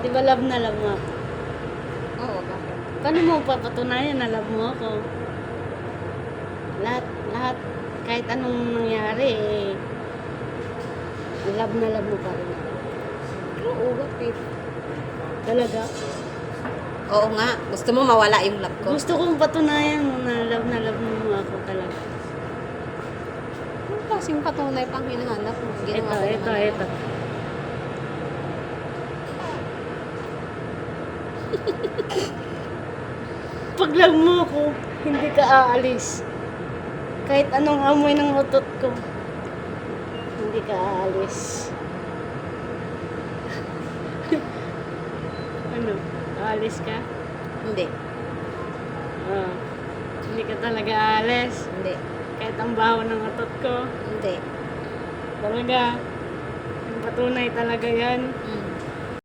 Di ba love na love mo ako? Oo, bakit? Paano mo papatunayan na love mo ako? Lahat, kahit anong nangyari, love na love mo pa rin ako. Oo, bakit? Talaga? Oo nga, gusto mo mawala yung love ko? Gusto kong patunayan mo na love mo ako talaga. Anong klaseng patunay pang hinahanap mo? Ginawa ko naman yan. Ito. Pag love mo ako, hindi ka aalis. Kahit anong amoy ng utot ko, hindi ka aalis. Ano? Aalis ka? Hindi. Ah, hindi ka talaga aalis. Hindi. Kahit ang baho ng utot ko. Hindi. Talaga. Yung patunay talaga yan. Mm.